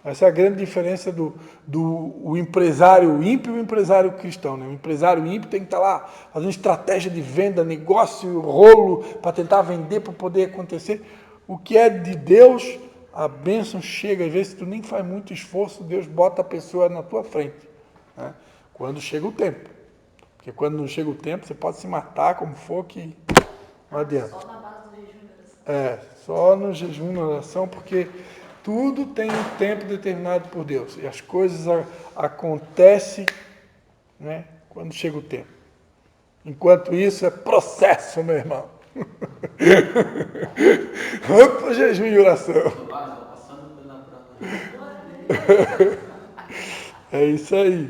Essa é a grande diferença do empresário ímpio e o empresário cristão. Né? O empresário ímpio tem que estar lá fazendo estratégia de venda, negócio, rolo, para tentar vender, para poder acontecer. O que é de Deus, a bênção chega. Às vezes tu nem faz muito esforço, Deus bota a pessoa na tua frente. Né? Quando chega o tempo. Porque quando não chega o tempo, você pode se matar como for, que não adianta. Só na base do jejum e oração. Só no jejum, na oração, porque tudo tem um tempo determinado por Deus. E as coisas acontecem, né, quando chega o tempo. Enquanto isso, é processo, meu irmão. Vamos para o jejum e oração. É isso aí.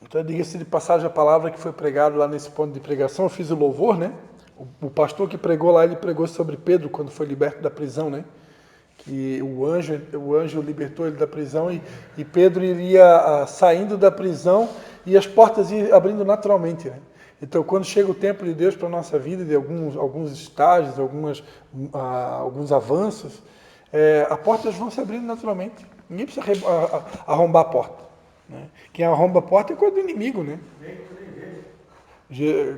Então, diga-se de passagem a palavra que foi pregada lá nesse ponto de pregação. Eu fiz o louvor, né? O pastor que pregou lá, ele pregou sobre Pedro quando foi liberto da prisão, né? Que o anjo libertou ele da prisão e Pedro iria saindo da prisão e as portas iam abrindo naturalmente, né? Então, quando chega o tempo de Deus para a nossa vida, de alguns estágios, alguns avanços, as portas vão se abrindo naturalmente. Ninguém precisa arrombar a porta. Né? Quem arromba a porta é coisa do inimigo, né?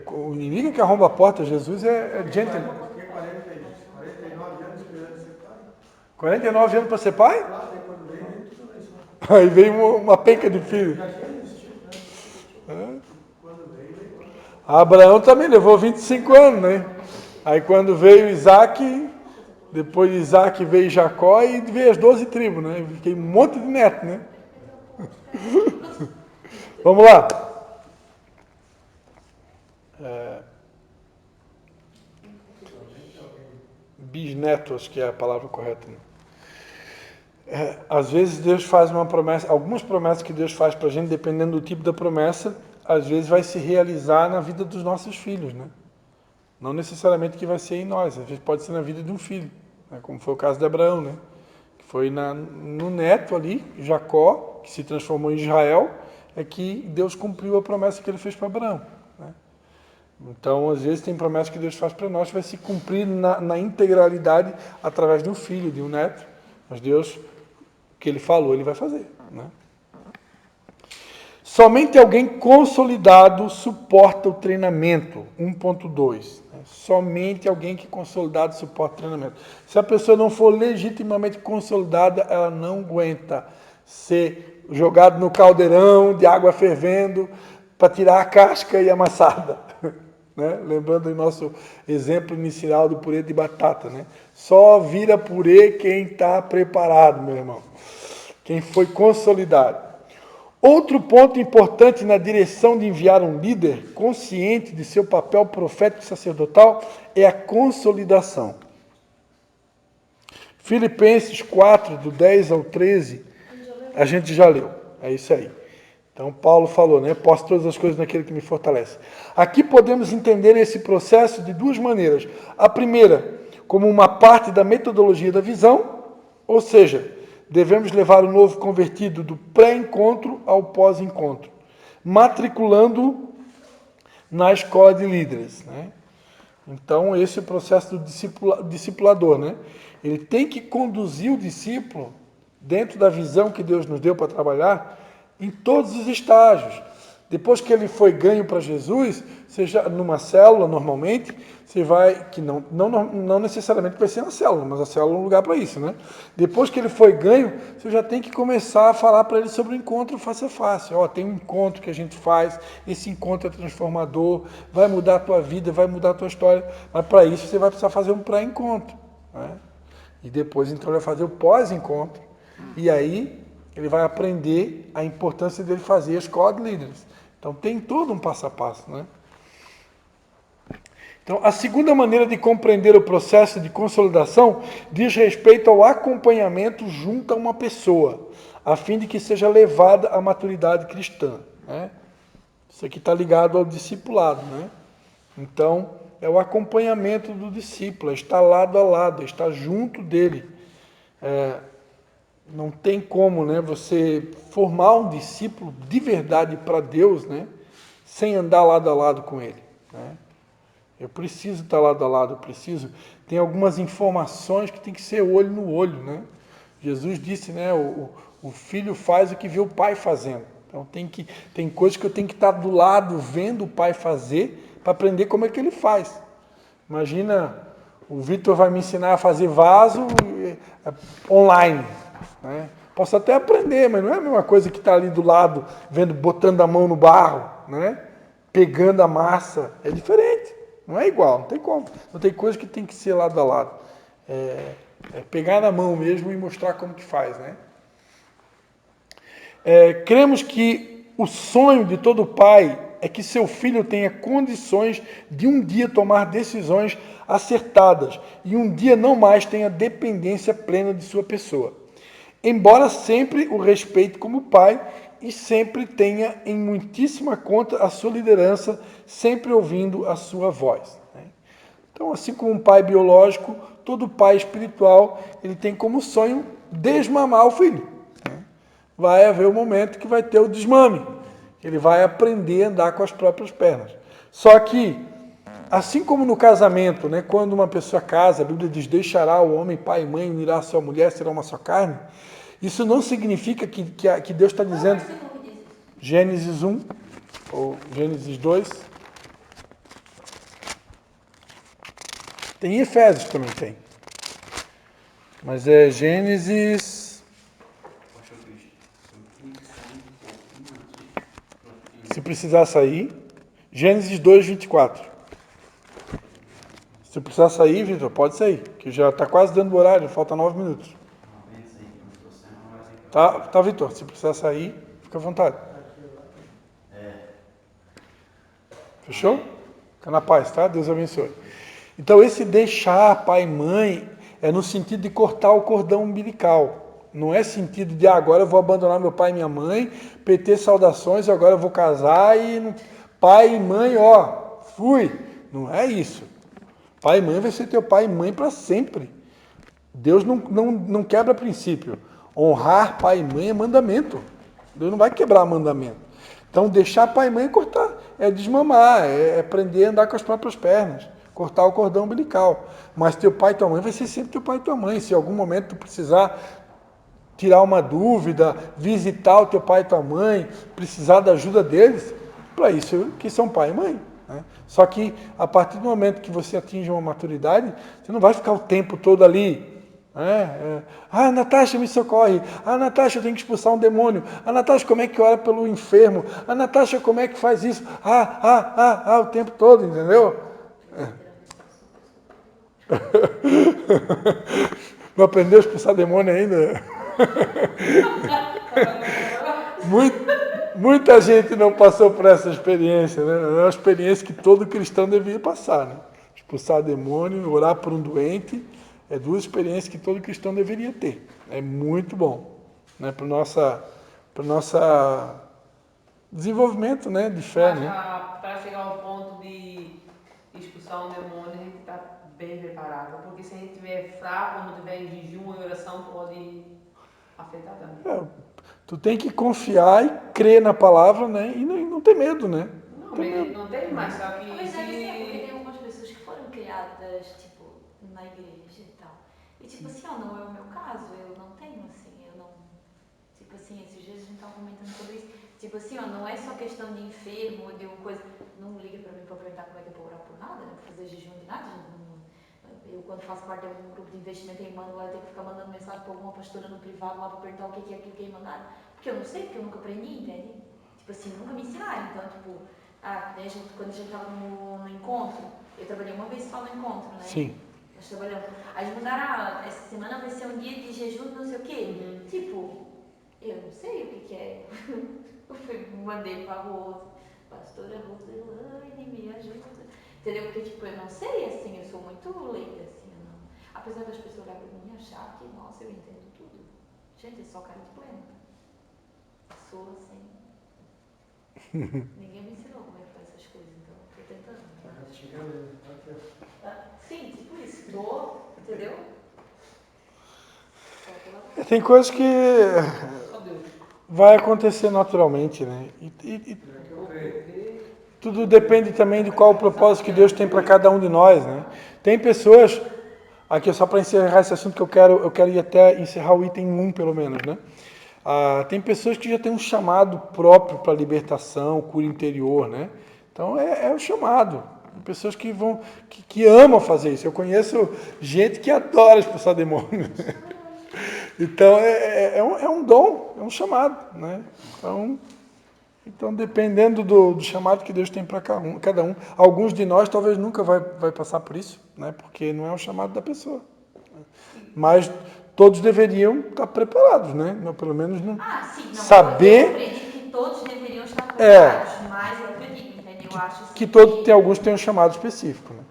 O inimigo que arromba a porta, Jesus é gentleman. 49 anos para ser pai? Aí veio uma penca de filho. Abraão também levou 25 anos, né? Aí quando veio Isaac, depois de Isaac veio Jacó e veio as 12 tribos, né? Fiquei um monte de neto, né? Vamos lá. Bisneto, acho que é a palavra correta. Né? Às vezes Deus faz uma promessa, algumas promessas que Deus faz para a gente, dependendo do tipo da promessa, às vezes vai se realizar na vida dos nossos filhos, né? Não necessariamente que vai ser em nós, às vezes pode ser na vida de um filho, né? Como foi o caso de Abraão, né? Que foi no neto ali, Jacó, que se transformou em Israel, é que Deus cumpriu a promessa que ele fez para Abraão. Né? Então, às vezes tem promessas que Deus faz para nós que vai se cumprir na integralidade através de um filho, de um neto, mas Deus, o que ele falou, ele vai fazer. Né? Somente alguém consolidado suporta o treinamento. 1.2. Somente alguém que consolidado suporta o treinamento. Se a pessoa não for legitimamente consolidada, ela não aguenta ser jogado no caldeirão de água fervendo para tirar a casca e amassada. Né? Lembrando do nosso exemplo inicial do purê de batata. Né? Só vira purê quem está preparado, meu irmão. Quem foi consolidado. Outro ponto importante na direção de enviar um líder consciente de seu papel profético e sacerdotal é a consolidação. Filipenses 4, do 10 ao 13, a gente já leu. É isso aí. Então, Paulo falou, né? Posso todas as coisas naquele que me fortalece. Aqui podemos entender esse processo de duas maneiras. A primeira, como uma parte da metodologia da visão, ou seja, devemos levar o novo convertido do pré-encontro ao pós-encontro, matriculando na escola de líderes. Né? Então, esse é o processo do discipulador. Né? Ele tem que conduzir o discípulo dentro da visão que Deus nos deu para trabalhar em todos os estágios. Depois que ele foi ganho para Jesus, seja numa célula, normalmente, você vai, que não necessariamente vai ser na célula, mas a célula é um lugar para isso, né? Depois que ele foi ganho, você já tem que começar a falar para ele sobre o encontro face a face. Ó, tem um encontro que a gente faz, esse encontro é transformador, vai mudar a tua vida, vai mudar a tua história, mas para isso você vai precisar fazer um pré-encontro, né? E depois, então, ele vai fazer o pós-encontro, e aí ele vai aprender a importância dele fazer a escola de líderes. Então, tem todo um passo a passo, né? Então, a segunda maneira de compreender o processo de consolidação diz respeito ao acompanhamento junto a uma pessoa, a fim de que seja levada à maturidade cristã. Né? Isso aqui está ligado ao discipulado. Né? Então, é o acompanhamento do discípulo, é estar lado a lado, é estar junto dele. Não tem como, né, você formar um discípulo de verdade para Deus, né, sem andar lado a lado com ele. Né? Eu preciso estar lado a lado, tem algumas informações que tem que ser olho no olho, né? Jesus disse, né? O filho faz o que vê o pai fazendo. Então tem coisas que eu tenho que estar do lado vendo o pai fazer para aprender como é que ele faz. Imagina, o Vitor vai me ensinar a fazer vaso online, né? Posso até aprender, mas não é a mesma coisa que estar ali do lado, vendo, botando a mão no barro, né? Pegando a massa. É diferente, não é igual, não tem como. Não tem coisa que tem que ser lado a lado. É pegar na mão mesmo e mostrar como que faz, né? Cremos que o sonho de todo pai é que seu filho tenha condições de um dia tomar decisões acertadas e um dia não mais tenha dependência plena de sua pessoa. Embora sempre o respeite como pai e sempre tenha em muitíssima conta a sua liderança, sempre ouvindo a sua voz. Então, assim como um pai biológico, todo pai espiritual, ele tem como sonho desmamar o filho. Vai haver um momento que vai ter o desmame. Ele vai aprender a andar com as próprias pernas. Só que, assim como no casamento, né, quando uma pessoa casa, a Bíblia diz, deixará o homem pai e mãe, unirá a sua mulher, será uma só carne. Isso não significa que Deus está dizendo... Gênesis 1, ou Gênesis 2. Tem Efésios também, tem. Mas é Gênesis... Se precisar sair, Gênesis 2, 24. Se precisar sair, Vitor, pode sair, que já está quase dando o horário, falta 9 minutos. Tá, Vitor, se precisar sair, fica à vontade. Fechou? Fica na paz, tá? Deus abençoe. Então, esse deixar pai e mãe é no sentido de cortar o cordão umbilical. Não é sentido de agora eu vou abandonar meu pai e minha mãe, PT saudações, agora eu vou casar e pai e mãe, ó, fui. Não é isso. Pai e mãe vai ser teu pai e mãe para sempre. Deus não quebra princípio. Honrar pai e mãe é mandamento. Deus não vai quebrar mandamento. Então, deixar pai e mãe é cortar, é desmamar, é aprender a andar com as próprias pernas, cortar o cordão umbilical. Mas teu pai e tua mãe vai ser sempre teu pai e tua mãe. Se em algum momento tu precisar tirar uma dúvida, visitar o teu pai e tua mãe, precisar da ajuda deles, para isso que são pai e mãe. Né? Só que a partir do momento que você atinge uma maturidade, você não vai ficar o tempo todo ali. Natasha, me socorre. Natasha, eu tenho que expulsar um demônio. Natasha, como é que ora pelo enfermo? Natasha, como é que faz isso? O tempo todo, entendeu? Não aprendeu a expulsar demônio ainda? Muita gente não passou por essa experiência, né? É uma experiência que todo cristão deveria passar, né? Expulsar demônio, orar por um doente, é duas experiências que todo cristão deveria ter. É muito bom, né? Para o nosso desenvolvimento, né? De fé, né? Para chegar ao ponto de expulsar um demônio, a gente está bem preparado, porque se a gente estiver fraco, quando estiver em jejum e oração, pode afetar também. Tu tem que confiar e crer na palavra, né? E não ter medo, né? Não tem mais, só que... Mas deve ser, porque tem algumas pessoas que foram criadas, tipo, na igreja e tal. E tipo assim, não é o meu caso, eu não tenho, assim, eu não... Tipo assim, esses dias a gente tava comentando sobre isso. Tipo assim, não é só questão de enfermo ou de uma coisa... Não liga pra mim pra perguntar como é que eu vou orar por nada, né? Fazer jejum de nada, eu, quando faço parte de algum grupo de investimento em Emmanuel, eu tenho que ficar mandando mensagem pra alguma pastora no privado lá pra perguntar o que é aquilo que eles mandaram. Porque eu não sei, porque eu nunca aprendi, entende? Tipo assim, nunca me ensinaram. Então, tipo, quando a gente tava no encontro, eu trabalhei uma vez só no encontro, né? Sim. Nós trabalhamos. Aí eles mandaram, essa semana vai ser um dia de jejum, não sei o quê. Tipo, eu não sei o que é. Eu mandei pra Rose, pastora Rose, me ajuda. Entendeu? Porque, tipo, eu não sei, assim, eu sou muito leiga, assim, eu não... Apesar das pessoas olharem pra mim e achar que, nossa, eu entendo tudo. Gente, é só cara de pleno. Sou assim. Ninguém me ensinou como é que faz essas coisas, então eu tô tentando. Sim, tipo isso. Entendeu? Tem coisas que vai acontecer naturalmente, né? E tudo depende também de qual o propósito que Deus tem para cada um de nós, né? Tem pessoas... Aqui, só para encerrar esse assunto, que eu quero ir até encerrar o item 1, pelo menos, né? Tem pessoas que já têm um chamado próprio para libertação, cura interior, né? Então, é o chamado. Tem pessoas que amam fazer isso. Eu conheço gente que adora expulsar demônios. Então, é um dom, é um chamado, né? Então, dependendo do chamado que Deus tem para cada um, alguns de nós talvez nunca vai passar por isso, né? Porque não é o chamado da pessoa. Mas todos deveriam estar preparados, né? Pelo menos não Sim, não, saber. eu acredito que todos deveriam estar preparados, mas eu acredito, entendeu? Eu acho assim Tem alguns que têm um chamado específico, né?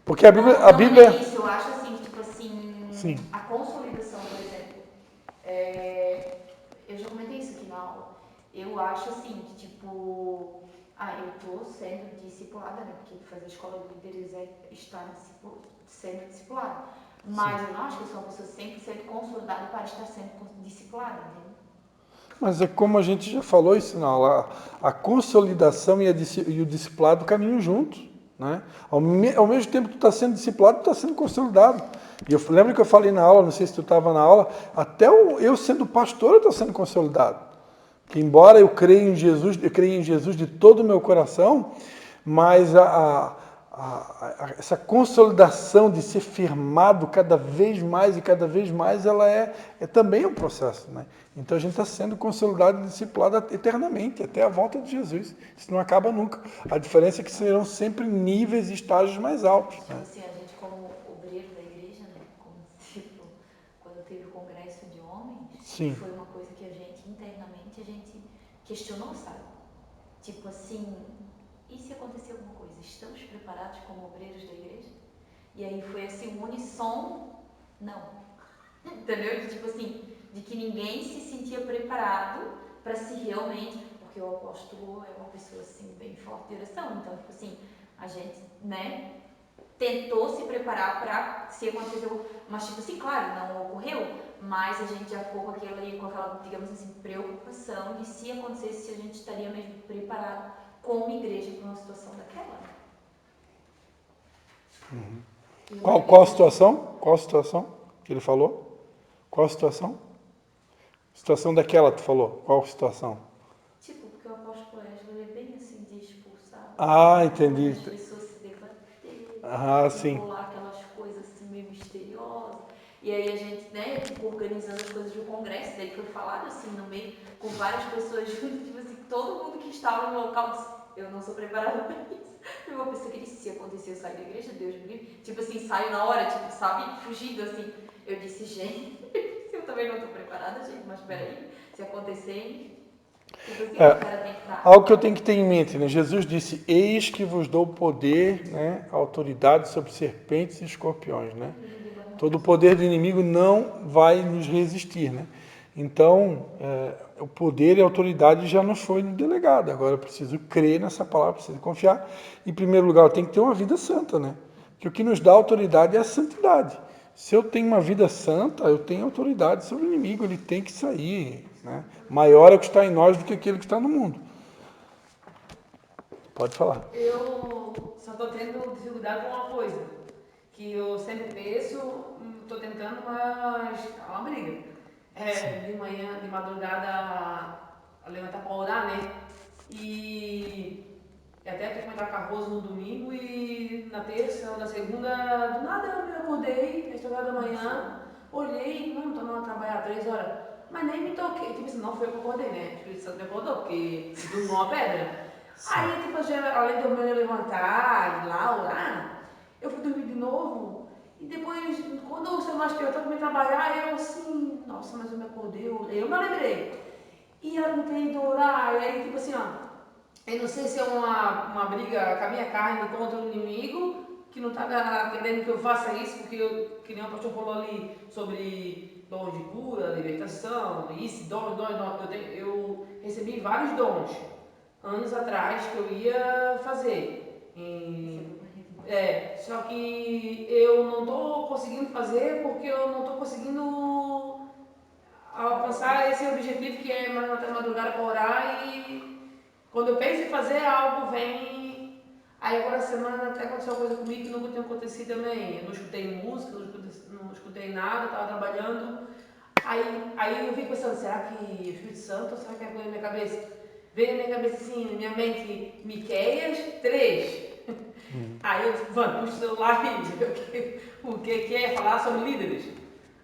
Porque a Bíblia, não é isso, eu acho assim, tipo assim, sim, a consolidação, por exemplo, eu já comentei isso aqui na aula, eu acho assim, que tipo, eu tô sendo discipulada, né, porque fazer escola de líderes é estar sendo discipulada, mas eu não acho que eu sou uma pessoa 100% consolidada para estar sendo discipulada, entendeu? mas é como a gente já falou isso na aula, a consolidação e o discipulado caminham juntos, né? Ao mesmo tempo que tu está sendo discipulado, tu está sendo consolidado. E eu lembro que eu falei na aula, não sei se tu estava na aula, até eu sendo pastor, eu estou sendo consolidado. Que embora eu creia em Jesus de todo o meu coração, mas essa consolidação de ser firmado cada vez mais, ela é também um processo, né? Então a gente está sendo consolidado e discipulado eternamente, até a volta de Jesus. Isso não acaba nunca. A diferença é que serão sempre níveis e estágios mais altos, Tipo né? assim, a gente como obreiro da igreja, né, como tipo, quando teve o congresso de homens, Sim. foi uma coisa que a gente internamente a gente questionou, sabe? Tipo assim, e se acontecer alguma coisa? Estamos preparados como obreiros da igreja? E aí foi assim, um unissom, não. Entendeu? Tipo assim, de que ninguém se sentia preparado para se realmente, porque o apóstolo é uma pessoa assim bem forte de oração, então tipo assim, a gente, né, tentou se preparar para se aconteceu, mas tipo assim, claro, não ocorreu, mas a gente já ficou com aquela, digamos assim, preocupação de se acontecesse, se a gente estaria mesmo preparado como igreja para uma situação daquela. Qual a situação? Qual a situação que ele falou? Qual a situação? Situação daquela, tu falou. Qual situação? Tipo, porque o apóstolo Wesley é bem assim de expulsar, Entendi. as pessoas se debater, Sim. enrolar aquelas coisas assim meio misteriosas. E aí a gente, né, tipo, organizando as coisas do congresso, daí foi falado assim no meio, com várias pessoas juntas, tipo assim, todo mundo que estava no local disse, eu não sou preparada para isso. Foi uma pessoa que disse, se acontecer eu saio da igreja, Deus me livre. Tipo assim, saio na hora, tipo, sabe, fugindo assim. Eu disse, gente, eu também não estou preparada, gente, mas peraí, se acontecer, tipo assim, o cara tem que estar. Algo que eu tenho que ter em mente, né? Jesus disse, eis que vos dou poder, né? Autoridade sobre serpentes e escorpiões, né? Todo o poder do inimigo não vai nos resistir, né? Então, o poder e a autoridade já nos foi delegado. Agora eu preciso crer nessa palavra, preciso confiar. Em primeiro lugar, eu tenho que ter uma vida santa, né? Porque o que nos dá autoridade é a santidade. Se eu tenho uma vida santa, eu tenho autoridade sobre o inimigo, ele tem que sair, né? Maior é o que está em nós do que aquele que está no mundo. Pode falar. Eu só estou tendo dificuldade com uma coisa, que eu sempre penso, estou tentando, mas é uma briga. De manhã, de madrugada, a levantar para orar, né? E até tenho que comentar com a Rosa no domingo e na terça ou na segunda, do nada eu me acordei, às 3 horas da manhã, olhei, não, estou não trabalhar 3 horas, mas nem me toquei, tipo assim, não foi eu que acordei, né? O Espírito Santo me acordou, porque dormiu uma pedra. Aí, tipo, além de eu me levantar e lá orar, eu fui dormir de novo. E depois, quando o celular despertou para me trabalhar, eu assim, nossa, mas eu me acordei, eu me lembrei. E ela me pediu orar, e aí, tipo assim, ó, eu não sei se é uma briga com a minha carne contra o inimigo, que não está querendo que eu faça isso, porque que nem o pastor falou ali sobre dons de cura, libertação, isso, dons, eu recebi vários dons anos atrás que eu ia fazer. Só que eu não estou conseguindo fazer porque eu não estou conseguindo alcançar esse objetivo que é mais até madrugada para orar e quando eu penso em fazer algo vem Aí agora essa semana até aconteceu uma coisa comigo que nunca tinha acontecido também. Eu não escutei música, não escutei nada, estava trabalhando. Aí eu fico pensando, será que o Espírito Santo ou será que é coisa na minha cabeça? Veio na minha cabeça assim, na minha mente, Miqueias 3. Aí eu disse, vamos, puxa o celular e ver o que é falar sobre líderes.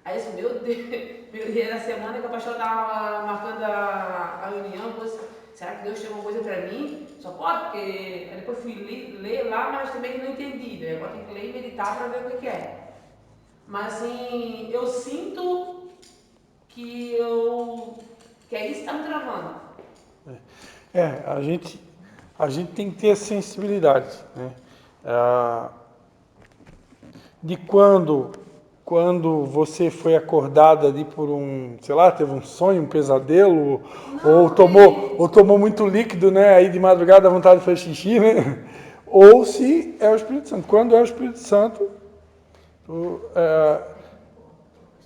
Aí eu disse, meu Deus, era a semana que a pastora estava marcando a reunião, eu disse, será que Deus tem alguma coisa para mim? Só pode, porque aí depois fui ler lá, mas também não entendi, né? Agora tem que ler e meditar para ver o que é. Mas assim, eu sinto que é isso que está me travando. A gente tem que ter sensibilidade, né? De quando você foi acordada ali por sei lá, teve um sonho, um pesadelo, ou tomou muito líquido, né? Aí de madrugada a vontade de fazer xixi, né? Ou se é o Espírito Santo. Quando é o Espírito Santo,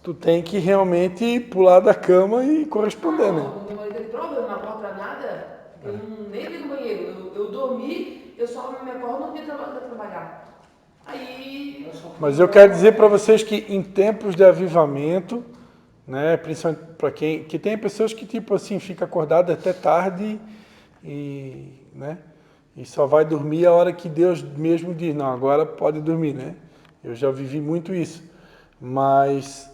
tu tem que realmente pular da cama e corresponder, né? Não, meu marido teve problema, não acordo pra nada, eu nem vi no banheiro, eu dormi, eu só me acordo no dia de trabalhar. Aí. Mas eu quero dizer para vocês que em tempos de avivamento, né, principalmente para quem, que tem pessoas que tipo assim fica acordado até tarde né, e só vai dormir a hora que Deus mesmo diz, não, agora pode dormir, né? Eu já vivi muito isso. Mas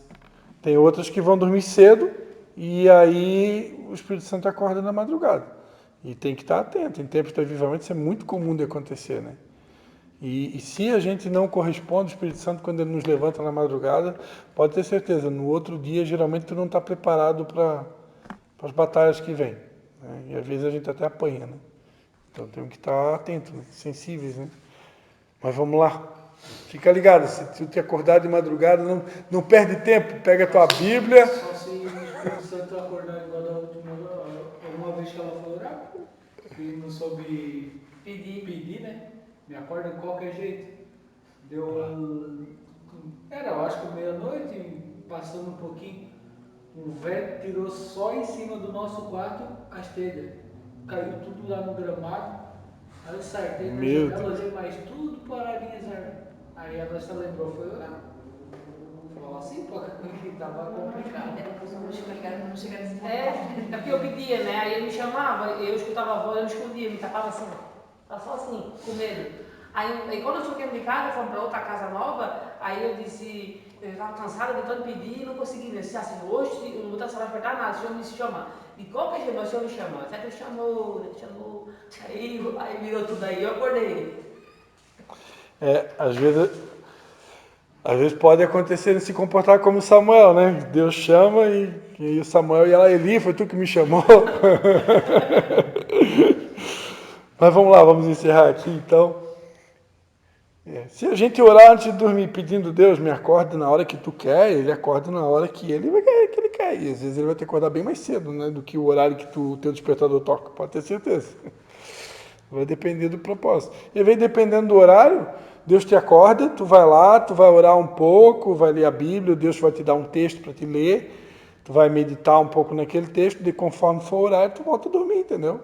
tem outras que vão dormir cedo e aí o Espírito Santo acorda na madrugada. E tem que estar atento. Em tempos de avivamento isso é muito comum de acontecer, né? E se a gente não corresponde ao Espírito Santo quando ele nos levanta na madrugada, pode ter certeza, no outro dia geralmente tu não está preparado para as batalhas que vêm. Né? E às vezes a gente até apanha, né? Então temos que estar atentos, né? Sensíveis, né? Mas vamos lá. Fica ligado, se tu te acordar de madrugada, não perde tempo, pega a tua Bíblia. Só se o Espírito Santo acordar igual da última alguma vez que ela foi orar, e não soube pedir, né? Me acorda de qualquer jeito. Era, eu acho que meia-noite, passando um pouquinho, um vento tirou só em cima do nosso quarto as telhas. Caiu tudo lá no gramado. Aí eu sartei na janela, olhei mais tudo paradinho, sabe? Aí ela se lembrou, foi orar. Falou assim, porque tava complicado. É porque eu pedia, né? Aí ele me chamava, eu escutava a voz, eu me escondia, me tapava assim, tava só assim, com medo. Aí quando eu troquei de casa, fomos para outra casa nova, aí eu disse, eu estava cansada de tanto pedir e não consegui, né? Eu disse assim, hoje eu não vou estar apertar nada, o Senhor me chama. De qualquer jeito, mas o Senhor me chama. Até que ele chamou. Aí virou tudo aí, eu acordei. Às vezes pode acontecer de se comportar como Samuel, né? Deus chama e o Samuel ia lá, Eli, foi tu que me chamou. Mas vamos lá, vamos encerrar aqui então. Se a gente orar antes de dormir pedindo Deus, me acorde na hora que tu quer, ele acorda na hora que ele quer. E às vezes ele vai ter que acordar bem mais cedo, né, do que o horário que o teu despertador toca, pode ter certeza. Vai depender do propósito. E vem dependendo do horário, Deus te acorda, tu vai lá, tu vai orar um pouco, vai ler a Bíblia, Deus vai te dar um texto para te ler, tu vai meditar um pouco naquele texto, de conforme for o horário, tu volta a dormir, entendeu?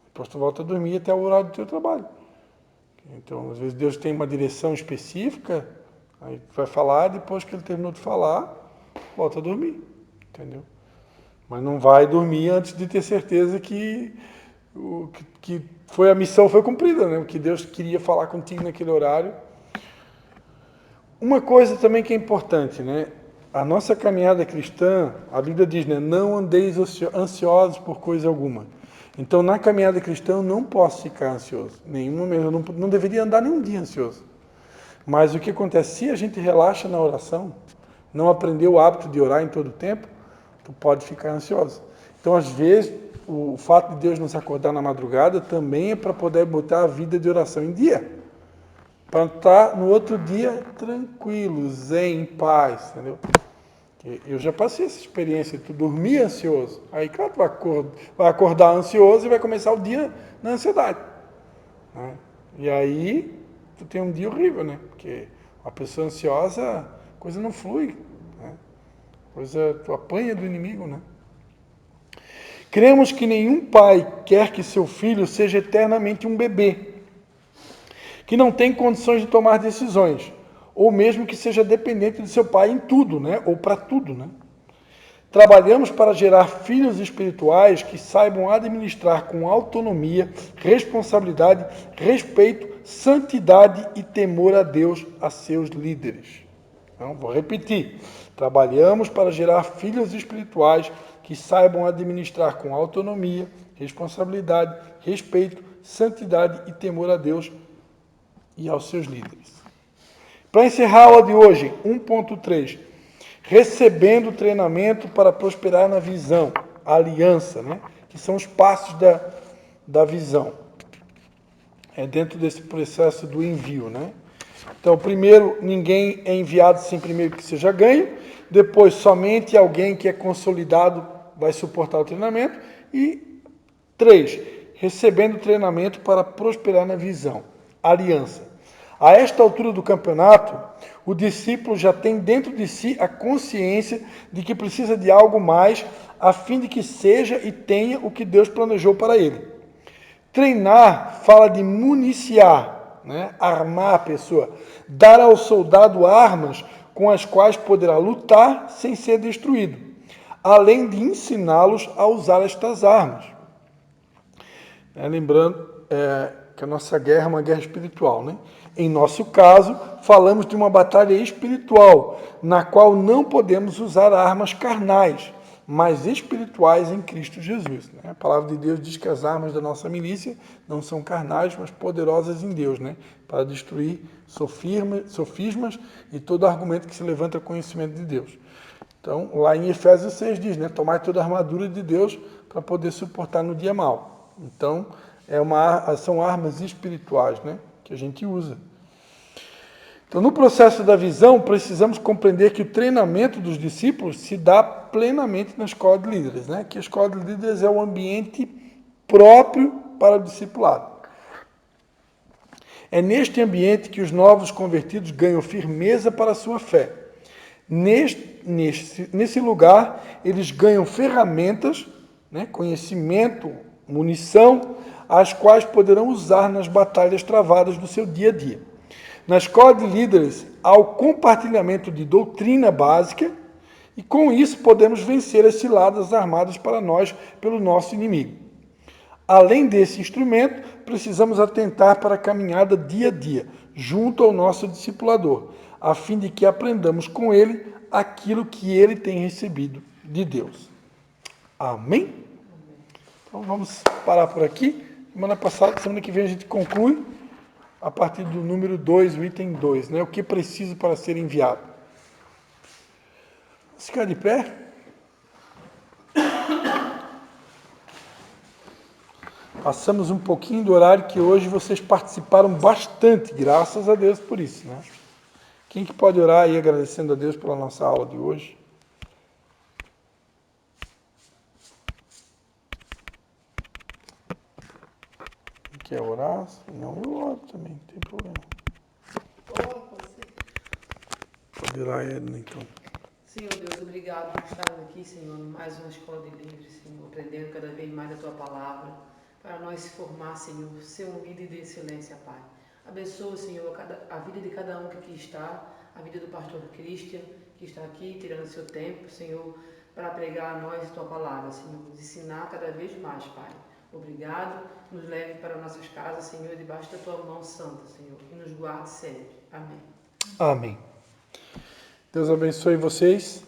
Depois tu volta a dormir até o horário do teu trabalho. Então, às vezes Deus tem uma direção específica, aí tu vai falar, depois que ele terminou de falar, volta a dormir, entendeu? Mas não vai dormir antes de ter certeza que a missão foi cumprida, né? O que Deus queria falar contigo naquele horário. Uma coisa também que é importante, né? A nossa caminhada cristã, a Bíblia diz, né? Não andeis ansiosos por coisa alguma. Então, na caminhada cristã, eu não posso ficar ansioso. Nenhuma mesmo, eu não deveria andar nenhum dia ansioso. Mas o que acontece? Se a gente relaxa na oração, não aprendeu o hábito de orar em todo o tempo, tu pode ficar ansioso. Então, às vezes, o fato de Deus nos acordar na madrugada também é para poder botar a vida de oração em dia. Para estar no outro dia tranquilo, zen, em paz, entendeu? Eu já passei essa experiência, tu dormir ansioso. Aí, claro, tu vai acordar ansioso e vai começar o dia na ansiedade. Né? E aí, tu tem um dia horrível, né? Porque uma pessoa ansiosa, a coisa não flui. Né? Tu apanha do inimigo, né? Cremos que nenhum pai quer que seu filho seja eternamente um bebê. que não tem condições de tomar decisões, ou mesmo que seja dependente de seu pai em tudo, né? Ou para tudo, né? Trabalhamos para gerar filhos espirituais que saibam administrar com autonomia, responsabilidade, respeito, santidade e temor a Deus a seus líderes. Então, vou repetir. Trabalhamos para gerar filhos espirituais que saibam administrar com autonomia, responsabilidade, respeito, santidade e temor a Deus e aos seus líderes. Para encerrar a aula de hoje, 1.3. Recebendo treinamento para prosperar na visão, a aliança, né? Que são os passos da visão. É dentro desse processo do envio, né? Então, primeiro, ninguém é enviado sem primeiro que seja ganho. Depois, somente alguém que é consolidado vai suportar o treinamento. E 3, recebendo treinamento para prosperar na visão, aliança. A esta altura do campeonato, o discípulo já tem dentro de si a consciência de que precisa de algo mais a fim de que seja e tenha o que Deus planejou para ele. Treinar fala de municiar, né? Armar a pessoa, dar ao soldado armas com as quais poderá lutar sem ser destruído, além de ensiná-los a usar estas armas. Lembrando que a nossa guerra é uma guerra espiritual, né? Em nosso caso, falamos de uma batalha espiritual, na qual não podemos usar armas carnais, mas espirituais em Cristo Jesus. Né? A palavra de Deus diz que as armas da nossa milícia não são carnais, mas poderosas em Deus, né? Para destruir sofismas e todo argumento que se levanta ao conhecimento de Deus. Então, lá em Efésios 6 diz, né? Tomai toda a armadura de Deus para poder suportar no dia mau. Então, são armas espirituais, né? Que a gente usa. Então, no processo da visão, precisamos compreender que o treinamento dos discípulos se dá plenamente na escola de líderes, né? Que a escola de líderes é o ambiente próprio para o discipulado. É neste ambiente que os novos convertidos ganham firmeza para a sua fé. Nesse lugar, eles ganham ferramentas, né? Conhecimento, munição, as quais poderão usar nas batalhas travadas do seu dia a dia. Na escola de líderes, há o compartilhamento de doutrina básica e, com isso, podemos vencer as ciladas armadas para nós pelo nosso inimigo. Além desse instrumento, precisamos atentar para a caminhada dia a dia, junto ao nosso discipulador, a fim de que aprendamos com ele aquilo que ele tem recebido de Deus. Amém? Então, vamos parar por aqui. Semana que vem a gente conclui a partir do número 2, o item 2, né? O que preciso para ser enviado. Vamos ficar de pé? Passamos um pouquinho do horário que hoje vocês participaram bastante, graças a Deus por isso, né? Quem que pode orar aí agradecendo a Deus pela nossa aula de hoje? Quer orar? Não, eu oro também, não tem problema. Pode orar, Edna, então. Senhor Deus, obrigado por estarmos aqui, Senhor, em mais uma escola de livros, Senhor, aprendendo cada vez mais a Tua palavra, para nós se formar, Senhor, ser um líder de excelência, Pai. Abençoa, Senhor, a vida de cada um que aqui está, a vida do pastor Christian, que está aqui, tirando seu tempo, Senhor, para pregar a nós a Tua palavra, Senhor, nos ensinar cada vez mais, Pai. Obrigado, nos leve para nossas casas, Senhor, debaixo da Tua mão santa, Senhor, e nos guarde sempre. Amém. Amém. Deus abençoe vocês.